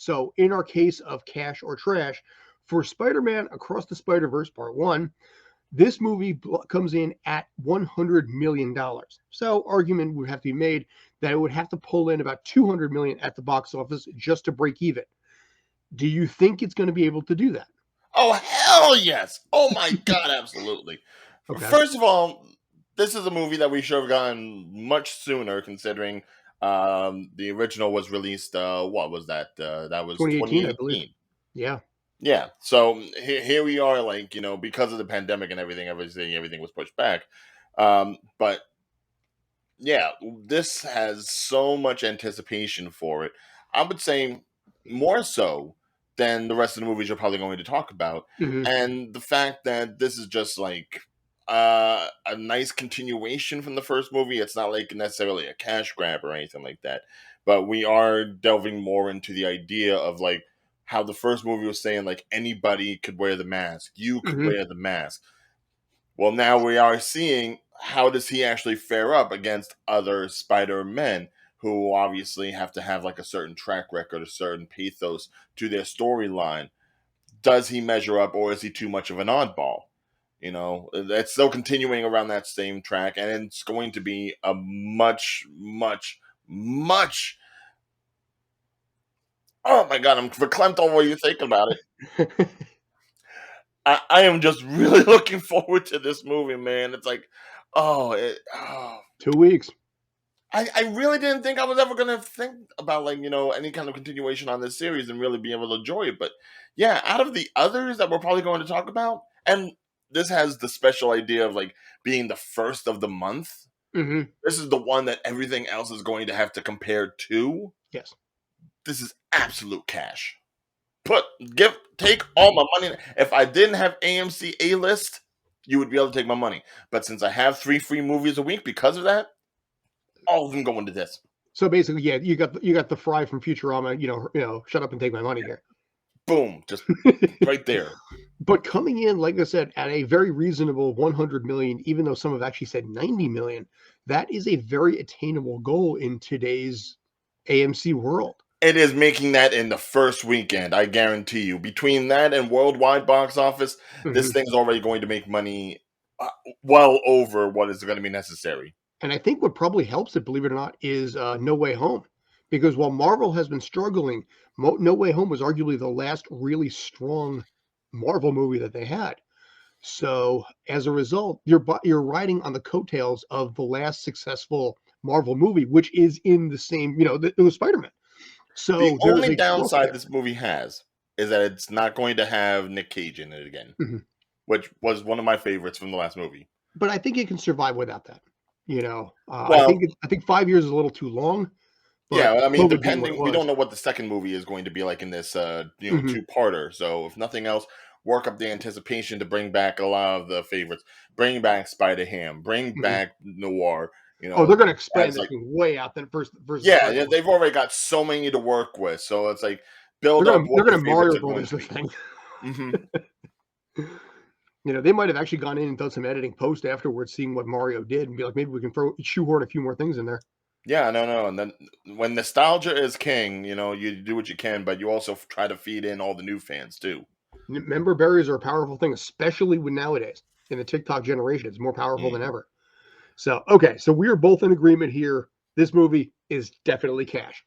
So in our case of cash or trash, for Spider-Man Across the Spider-Verse Part 1, this movie comes in at $100 million. So argument would have to be made that it would have to pull in about $200 million at the box office just to break even. Do you think it's going to be able to do that? Oh, hell yes. Oh, my God, absolutely. Okay. First of all, this is a movie that we should have gotten much sooner, considering the original was released, what was that? That was 2018, I believe. 2018. Yeah. Yeah. So here we are, like, because of the pandemic and everything was pushed back. But yeah, this has so much anticipation for it. I would say more so than the rest of the movies you're probably going to talk about. Hmm. And the fact that this is just like a nice continuation from the first movie, it's not like necessarily a cash grab or anything like that. But we are delving more into the idea of like how the first movie was saying, like, anybody could wear the mask, you could Hmm. wear the mask. Well, now we are seeing how does he actually fare up against other Spider-Men who obviously have to have like a certain track record, a certain pathos to their storyline. Does he measure up, or is he too much of an oddball? It's still continuing around that same track, and it's going to be a much, much, much. Oh my God, I'm verklempt over you thinking about it. I am just really looking forward to this movie, man. It's like, oh. 2 weeks. I really didn't think I was ever gonna think about, like, any kind of continuation on this series and really be able to enjoy it. But yeah, out of the others that we're probably going to talk about, and this has the special idea of like being the first of the month. Hmm. This is the one that everything else is going to have to compare to. Yes. This is absolute cash. Take all my money. If I didn't have AMC A list, you would be able to take my money. But since I have 3 free movies a week because of that, all of them go into this. So basically, yeah, you got the Fry from Futurama. Shut up and take my money here. Boom, just right there. But coming in, like I said, at a very reasonable 100 million, even though some have actually said 90 million, that is a very attainable goal in today's AMC world. It is making that in the first weekend, I guarantee you. Between that and worldwide box office, Hmm. this thing's already going to make money uh, well over what is going to be necessary. And I think what probably helps it, believe it or not, is No Way Home. Because while Marvel has been struggling, No Way Home was arguably the last really strong Marvel movie that they had. So as a result, you're riding on the coattails of the last successful Marvel movie, which is in the same, it was Spider-Man. The So there's only a trust downside there. this movie has is that it's not going to have Nick Cage in it again, Mhm. which was one of my favorites from the last movie. But I think it can survive without that. Well, I think 5 years is a little too long, but yeah, I mean, COVID being what it depending, we was. don't know what the second movie is going to be like in this, Hmm. two-parter. So, if nothing else, work up the anticipation to bring back a lot of the favorites. Bring back Spider Ham. Bring Hmm. back Noir. Oh, they're going to expand As this like, thing way out than first versus the yeah, first yeah, one. they've already got so many to work with. So it's like build They're up going to what they're your going to favorites Mario are going Brothers to this be. thing. Hmm. They might have actually gone in and done some editing post afterwards, seeing what Mario did, and be like, maybe we can shoehorn a few more things in there. Yeah, no. And then when nostalgia is king, you do what you can, but you also try to feed in all the new fans too. Member berries are a powerful thing, especially with nowadays in the TikTok generation. It's more powerful than Mhm. ever. So, okay, so we are both in agreement here. This movie is definitely cash.